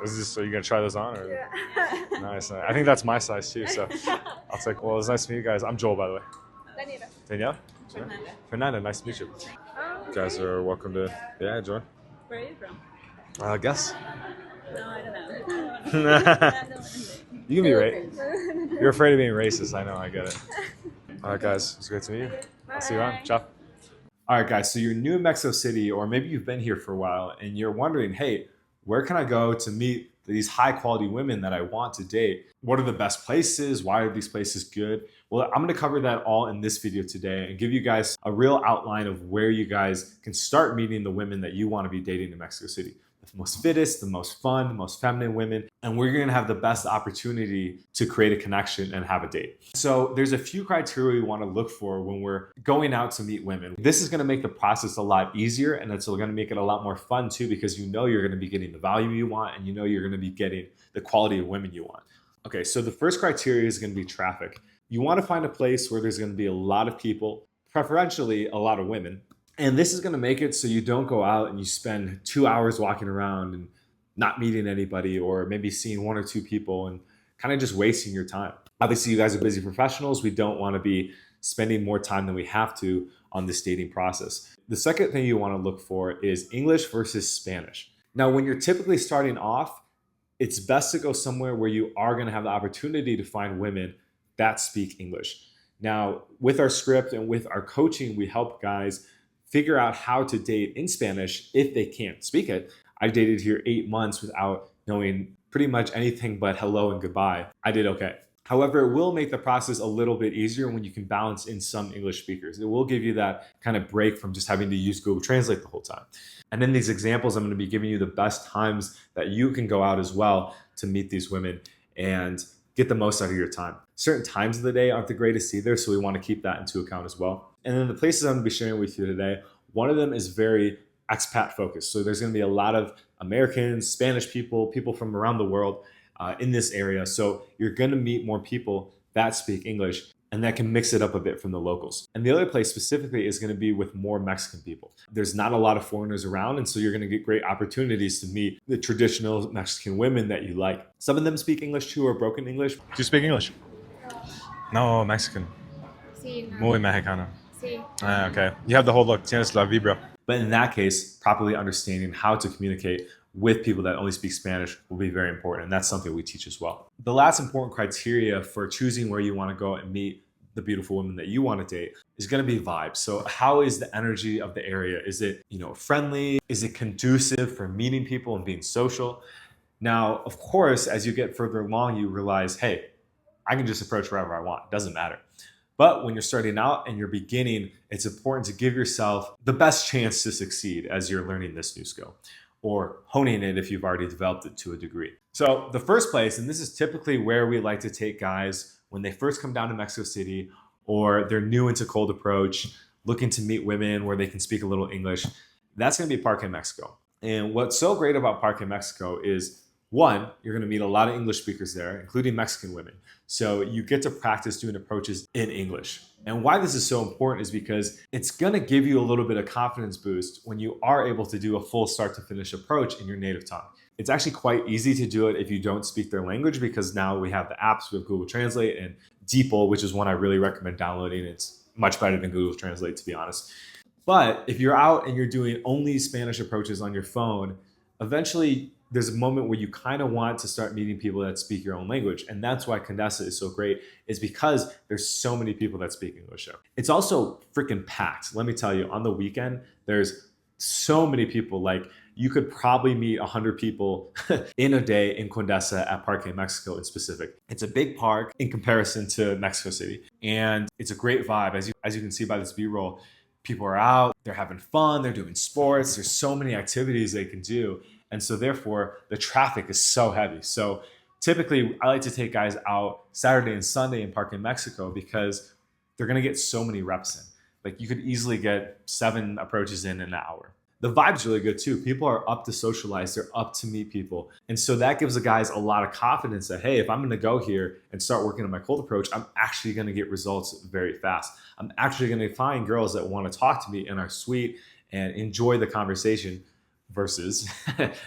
Is this, are you gonna try those on? Or? Yeah. Nice. I think that's my size too. So I'll take. Well, it's nice to meet you guys. I'm Joel, by the way. Daniela. Danielle. Fernanda. Nice to meet you. You guys are welcome to. Yeah, join. Where are you from? Guess. No, I don't know. You can be right. You're afraid of being racist. I know. I get it. All right, guys. It's great to meet you. I'll see you around. Ciao. All right, guys. So you're new in Mexico City, or maybe you've been here for a while, and you're wondering, hey, where can I go to meet these high quality women that I want to date? What are the best places? Why are these places good? Well, I'm going to cover that all in this video today and give you guys a real outline of where you guys can start meeting the women that you want to be dating in Mexico City. The most fittest, the most fun, the most feminine women, and we're going to have the best opportunity to create a connection and have a date. So there's a few criteria we want to look for when we're going out to meet women. This is going to make the process a lot easier, and it's going to make it a lot more fun too, because you know you're going to be getting the value you want, and you know you're going to be getting the quality of women you want. Okay, so the first criteria is going to be traffic. You want to find a place where there's going to be a lot of people, preferentially a lot of women. And this is going to make it so you don't go out and you spend 2 hours walking around and not meeting anybody, or maybe seeing one or two people and kind of just wasting your time. Obviously, you guys are busy professionals. We don't want to be spending more time than we have to on this dating process. The second thing you want to look for is English versus Spanish. Now, when you're typically starting off, it's best to go somewhere where you are going to have the opportunity to find women that speak English. Now, with our script and with our coaching, we help guys figure out how to date in Spanish if they can't speak it. I dated here 8 months without knowing pretty much anything but hello and goodbye. I did okay. However, it will make the process a little bit easier when you can balance in some English speakers. It will give you that kind of break from just having to use Google Translate the whole time. And in these examples, I'm going to be giving you the best times that you can go out as well to meet these women and get the most out of your time. Certain times of the day aren't the greatest either, so we want to keep that into account as well. And then the places I'm going to be sharing with you today, one of them is very expat focused. So there's going to be a lot of Americans, Spanish people, people from around the world in this area. So you're going to meet more people that speak English, and that can mix it up a bit from the locals. And the other place specifically is going to be with more Mexican people. There's not a lot of foreigners around, and so you're going to get great opportunities to meet the traditional Mexican women that you like. Some of them speak English too, or broken English. Do you speak English? No, Mexican. Sí, no. Muy mexicano. Sí. Okay. You have the whole look. Tienes la vibra. But in that case, properly understanding how to communicate with people that only speak Spanish will be very important. And that's something we teach as well. The last important criteria for choosing where you want to go and meet the beautiful women that you want to date is going to be vibes. So how is the energy of the area? Is it, friendly? Is it conducive for meeting people and being social? Now, of course, as you get further along, you realize, hey, I can just approach wherever I want. It doesn't matter. But when you're starting out and you're beginning, it's important to give yourself the best chance to succeed as you're learning this new skill, or honing it if you've already developed it to a degree. So the first place, and this is typically where we like to take guys when they first come down to Mexico City, or they're new into cold approach, looking to meet women where they can speak a little English, that's going to be Parque Mexico. And what's so great about Parque Mexico is, one, you're going to meet a lot of English speakers there, including Mexican women. So you get to practice doing approaches in English. And why this is so important is because it's going to give you a little bit of confidence boost when you are able to do a full start to finish approach in your native tongue. It's actually quite easy to do it if you don't speak their language, because now we have the apps with Google Translate and DeepL, which is one I really recommend downloading. It's much better than Google Translate, to be honest. But if you're out and you're doing only Spanish approaches on your phone, eventually there's a moment where you kind of want to start meeting people that speak your own language. And that's why Condesa is so great, is because there's so many people that speak English there. It's also freaking packed. Let me tell you, on the weekend, there's so many people. Like, you could probably meet 100 people in a day in Condesa at Parque Mexico in specific. It's a big park in comparison to Mexico City. And it's a great vibe. As you can see by this B-roll, people are out, they're having fun, they're doing sports. There's so many activities they can do. And so therefore, the traffic is so heavy. So typically, I like to take guys out Saturday and Sunday in Parque Mexico because they're going to get so many reps in. Like, you could easily get 7 approaches in an hour. The vibe's really good too. People are up to socialize. They're up to meet people. And so that gives the guys a lot of confidence that, hey, if I'm going to go here and start working on my cold approach, I'm actually going to get results very fast. I'm actually going to find girls that want to talk to me and are sweet and enjoy the conversation versus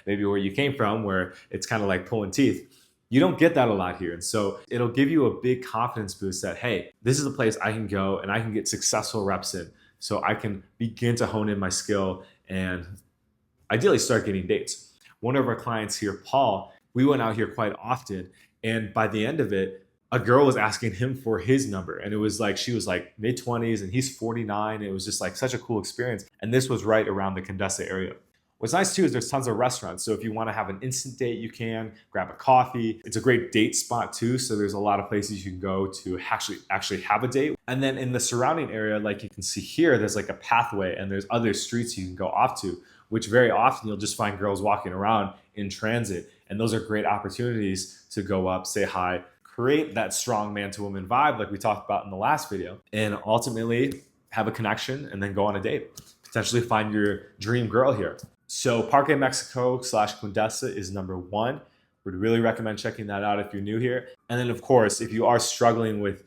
maybe where you came from, where it's kind of like pulling teeth. You don't get that a lot here. And so it'll give you a big confidence boost that, hey, this is a place I can go and I can get successful reps in. So I can begin to hone in my skill and ideally start getting dates. One of our clients here, Paul, we went out here quite often. And by the end of it, a girl was asking him for his number. And it was like, she was like mid-20s and he's 49. It was just like such a cool experience. And this was right around the Condesa area. What's nice too is there's tons of restaurants. So if you want to have an instant date, you can grab a coffee. It's a great date spot too. So there's a lot of places you can go to actually have a date. And then in the surrounding area, like you can see here, there's like a pathway and there's other streets you can go off to, which very often you'll just find girls walking around in transit. And those are great opportunities to go up, say hi, create that strong man to woman vibe like we talked about in the last video, and ultimately have a connection and then go on a date. Potentially find your dream girl here. So Parque Mexico / Condesa is number 1. Would really recommend checking that out if you're new here. And then of course, if you are struggling with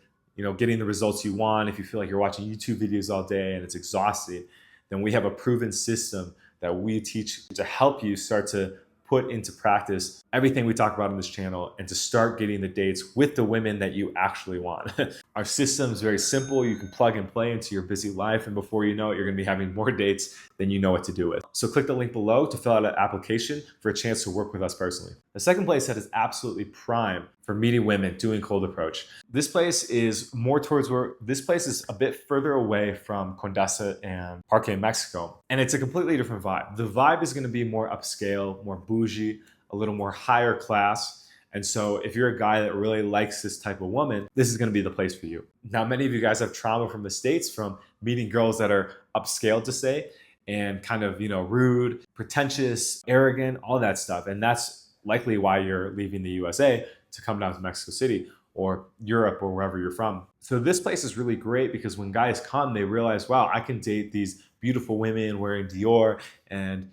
getting the results you want, if you feel like you're watching YouTube videos all day and it's exhausting, then we have a proven system that we teach to help you start to put into practice everything we talk about on this channel and to start getting the dates with the women that you actually want. Our system is very simple. You can plug and play into your busy life, and before you know it, you're gonna be having more dates than you know what to do with. So click the link below to fill out an application for a chance to work with us personally. The second place that is absolutely prime for meeting women doing cold approach. This place is more towards this place is a bit further away from Condesa and Parque Mexico. And it's a completely different vibe. The vibe is gonna be more upscale, more bougie, a little more higher class. And so if you're a guy that really likes this type of woman, this is gonna be the place for you. Now, many of you guys have trauma from the States from meeting girls that are upscale, to say, and kind of, rude, pretentious, arrogant, all that stuff. And that's likely why you're leaving the USA to come down to Mexico City or Europe or wherever you're from. So this place is really great because when guys come, they realize, wow, I can date these beautiful women wearing Dior and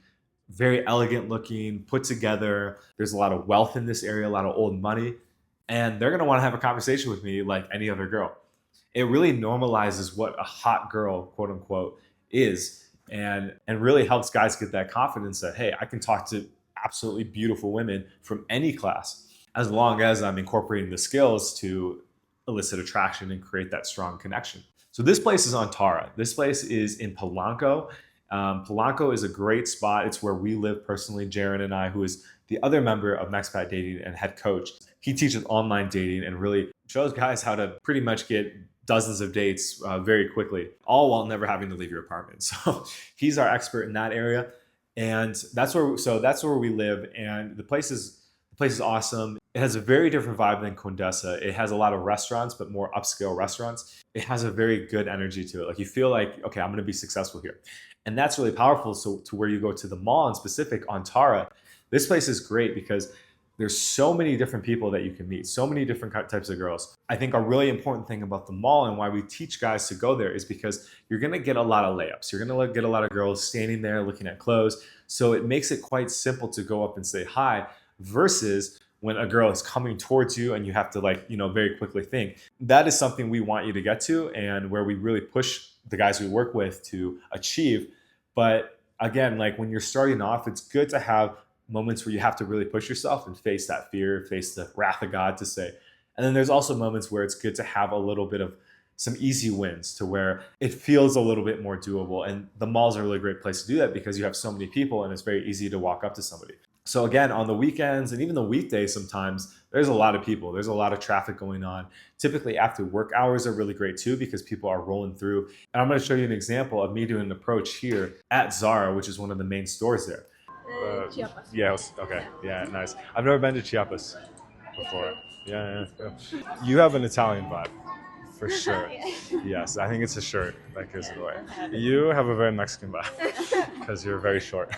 very elegant looking, put together. There's a lot of wealth in this area, a lot of old money, and they're gonna wanna have a conversation with me like any other girl. It really normalizes what a hot girl, quote unquote, is, and really helps guys get that confidence that, hey, I can talk to absolutely beautiful women from any class, as long as I'm incorporating the skills to elicit attraction and create that strong connection. So this place is on Tara. This place is in Polanco. Polanco is a great spot. It's where we live personally. Jaron and I, who is the other member of MexPat Dating and head coach, he teaches online dating and really shows guys how to pretty much get dozens of dates very quickly, all while never having to leave your apartment. So he's our expert in that area. And that's where we live. And the place is awesome. It has a very different vibe than Condesa. It has a lot of restaurants, but more upscale restaurants. It has a very good energy to it. Like you feel like, okay, I'm going to be successful here. And that's really powerful. So to where you go to the mall in specific on Tara, this place is great because there's so many different people that you can meet, so many different types of girls. I think a really important thing about the mall and why we teach guys to go there is because you're gonna get a lot of layups. You're gonna get a lot of girls standing there looking at clothes. So it makes it quite simple to go up and say hi versus when a girl is coming towards you and you have to very quickly think. That is something we want you to get to and where we really push the guys we work with to achieve. But again, like when you're starting off, it's good to have moments where you have to really push yourself and face that fear, face the wrath of God, to say. And then there's also moments where it's good to have a little bit of some easy wins to where it feels a little bit more doable. And the mall's a really great place to do that because you have so many people and it's very easy to walk up to somebody. So again, on the weekends and even the weekdays, sometimes there's a lot of people. There's a lot of traffic going on. Typically after work hours are really great too because people are rolling through. And I'm going to show you an example of me doing an approach here at Zara, which is one of the main stores there. Chiapas. Yeah, okay. Yeah, nice. I've never been to Chiapas before. Yeah. You have an Italian vibe, for sure. Yes, I think it's a shirt that gives it away. You have a very Mexican vibe because you're very short.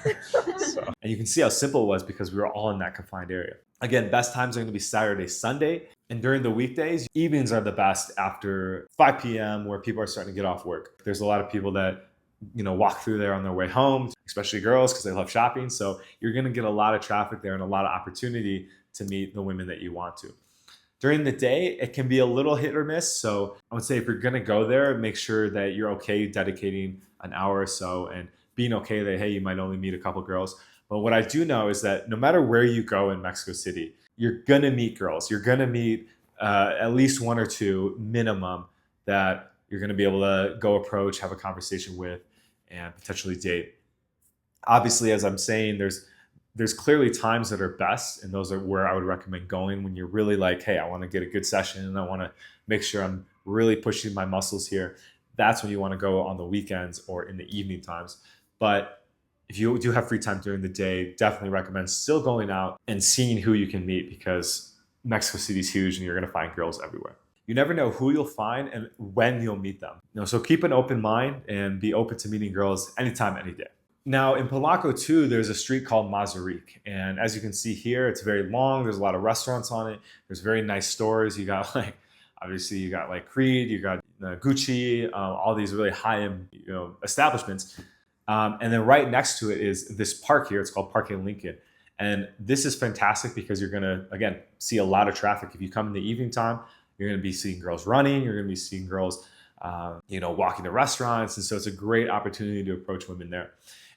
And you can see how simple it was because we were all in that confined area. Again, best times are going to be Saturday, Sunday. And during the weekdays, evenings are the best after 5 p.m. where people are starting to get off work. There's a lot of people that walk through there on their way home, especially girls because they love shopping. So you're going to get a lot of traffic there and a lot of opportunity to meet the women that you want to. During the day, it can be a little hit or miss. So I would say if you're going to go there, make sure that you're okay dedicating an hour or so and being okay that, hey, you might only meet a couple girls. But what I do know is that no matter where you go in Mexico City, you're going to meet girls. You're going to meet at least one or two minimum that you're going to be able to go approach, have a conversation with, and potentially date. Obviously, as I'm saying, there's clearly times that are best, and those are where I would recommend going when you're really like, hey, I want to get a good session and I want to make sure I'm really pushing my muscles here. That's when you want to go on the weekends or in the evening times. But if you do have free time during the day, definitely recommend still going out and seeing who you can meet, because Mexico City is huge and you're going to find girls everywhere. You never know who you'll find and when you'll meet them. So keep an open mind and be open to meeting girls anytime, any day. Now in Polanco too, there's a street called Mazarik. And as you can see here, it's very long. There's a lot of restaurants on it. There's very nice stores. You got like, obviously you got like Creed, you got Gucci, all these really high-end establishments. And then right next to it is this park here. It's called Parque Lincoln. And this is fantastic because you're gonna, again, see a lot of traffic. If you come in the evening time, you're gonna be seeing girls running, you're gonna be seeing girls walking to restaurants. And so it's a great opportunity to approach women there.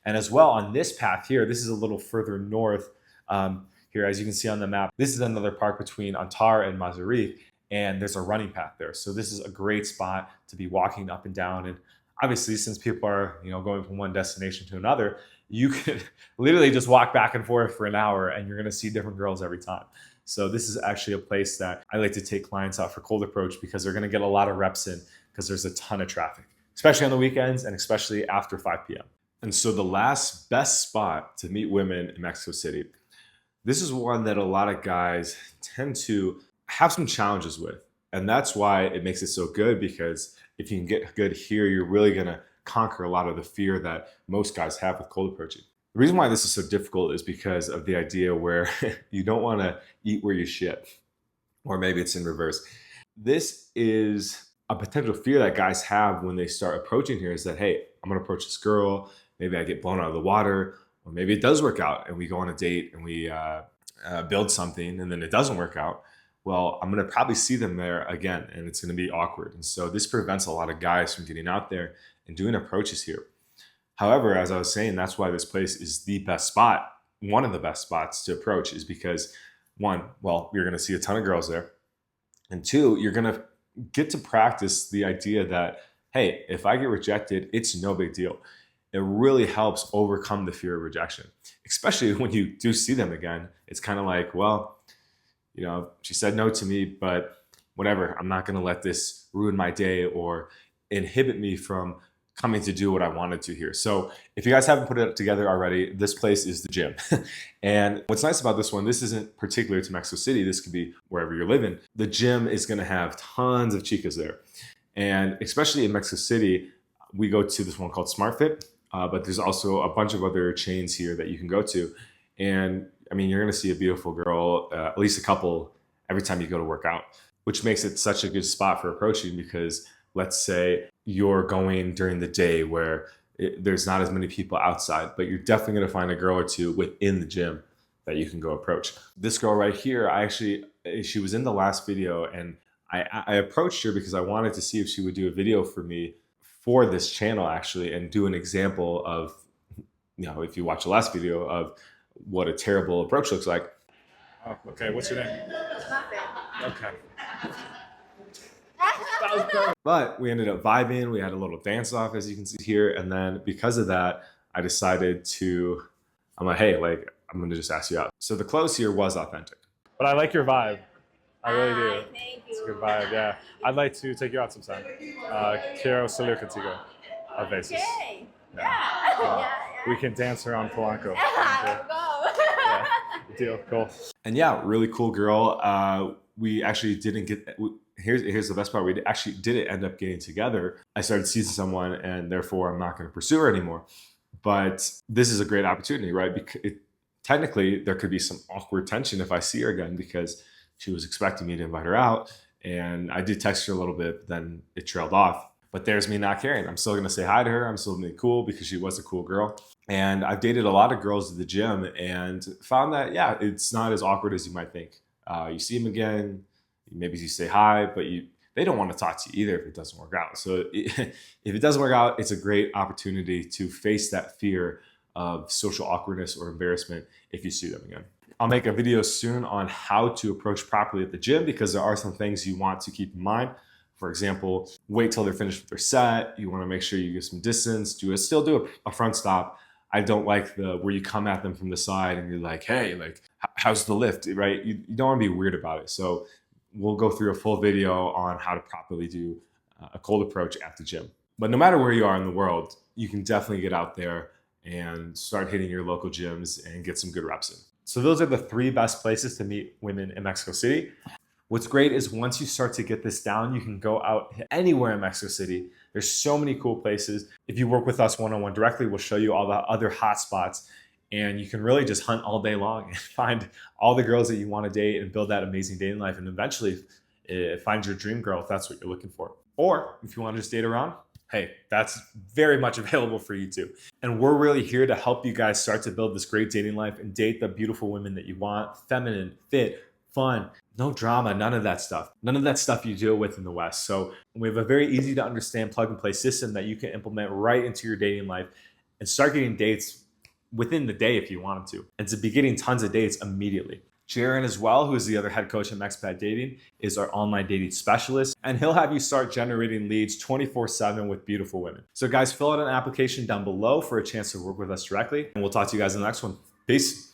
And as well on this path here, this is a little further north here, as you can see on the map. This is another park between Antar and Mazarik, and there's a running path there. So this is a great spot to be walking up and down. And obviously, since people are going from one destination to another, you could literally just walk back and forth for an hour and you're going to see different girls every time. So this is actually a place that I like to take clients out for cold approach, because they're going to get a lot of reps in, because there's a ton of traffic, especially on the weekends and especially after 5 p.m. And so the last best spot to meet women in Mexico City, this is one that a lot of guys tend to have some challenges with. And that's why it makes it so good, because if you can get good here, you're really going to conquer a lot of the fear that most guys have with cold approaching. The reason why this is so difficult is because of the idea where you don't want to eat where you shit, or maybe it's in reverse. This is a potential fear that guys have when they start approaching here, is that, hey, I'm going to approach this girl. Maybe I get blown out of the water, or maybe it does work out and we go on a date and we build something and then it doesn't work out. Well, I'm going to probably see them there again and it's going to be awkward. And so this prevents a lot of guys from getting out there and doing approaches here. However, as I was saying, that's why this place is the best spot. One of the best spots to approach is because, one, well, you're going to see a ton of girls there. And two, you're going to get to practice the idea that, hey, if I get rejected, it's no big deal. It really helps overcome the fear of rejection, especially when you do see them again. It's kind of like, well, she said no to me, but whatever, I'm not going to let this ruin my day or inhibit me from coming to do what I wanted to here. So if you guys haven't put it together already, this place is the gym. And what's nice about this one, this isn't particular to Mexico City. This could be wherever you're living. The gym is going to have tons of chicas there. And especially in Mexico City, we go to this one called SmartFit. But there's also a bunch of other chains here that you can go to. And I mean, you're going to see a beautiful girl, at least a couple, every time you go to work out, which makes it such a good spot for approaching, because let's say you're going during the day where there's not as many people outside, but you're definitely going to find a girl or two within the gym that you can go approach. This girl right here, she was in the last video, and I approached her because I wanted to see if she would do a video for me for this channel actually, and do an example of, if you watch the last video, of what a terrible approach looks like. Oh, okay. What's your name? Okay. That was perfect. But we ended up vibing. We had a little dance off, as you can see here. And then because of that, I decided I'm like, hey, I'm going to just ask you out. So the clothes here was authentic. But I like your vibe. I really do. Thank you. It's a good vibe, yeah. I'd like to take you out sometime. Quiero salir contigo a veces. Okay. Yeah. We can dance around Polanco. Let's go. Yeah. Deal. Cool. And yeah, really cool girl. We actually didn't get. Here's the best part. We actually didn't end up getting together. I started seeing someone, and therefore I'm not going to pursue her anymore. But this is a great opportunity, right? Because technically there could be some awkward tension if I see her again, because she was expecting me to invite her out, and I did text her a little bit, but then it trailed off. But there's me not caring. I'm still going to say hi to her. I'm still going to be cool because she was a cool girl. And I've dated a lot of girls at the gym and found that, yeah, it's not as awkward as you might think. You see them again, maybe you say hi, but they don't want to talk to you either if it doesn't work out. So if it doesn't work out, it's a great opportunity to face that fear of social awkwardness or embarrassment if you see them again. I'll make a video soon on how to approach properly at the gym because there are some things you want to keep in mind. For example, wait till they're finished with their set. You want to make sure you give some distance. Still do a front stop. I don't like where you come at them from the side and you're like, hey, like, how's the lift, right? You don't want to be weird about it. So we'll go through a full video on how to properly do a cold approach at the gym. But no matter where you are in the world, you can definitely get out there and start hitting your local gyms and get some good reps in. So those are the 3 best places to meet women in Mexico City. What's great is once you start to get this down, you can go out anywhere in Mexico City. There's so many cool places. If you work with us one-on-one directly, we'll show you all the other hot spots, and you can really just hunt all day long and find all the girls that you want to date and build that amazing dating life, and eventually find your dream girl if that's what you're looking for. Or if you want to just date around, hey, that's very much available for you too. And we're really here to help you guys start to build this great dating life and date the beautiful women that you want, feminine, fit, fun, no drama, none of that stuff. None of that stuff you deal with in the West. So we have a very easy to understand plug and play system that you can implement right into your dating life and start getting dates within the day if you wanted to, and to be getting tons of dates immediately. Jaron as well, who is the other head coach at Mexpat Dating, is our online dating specialist, and he'll have you start generating leads 24/7 with beautiful women. So guys, fill out an application down below for a chance to work with us directly, and we'll talk to you guys in the next one. Peace.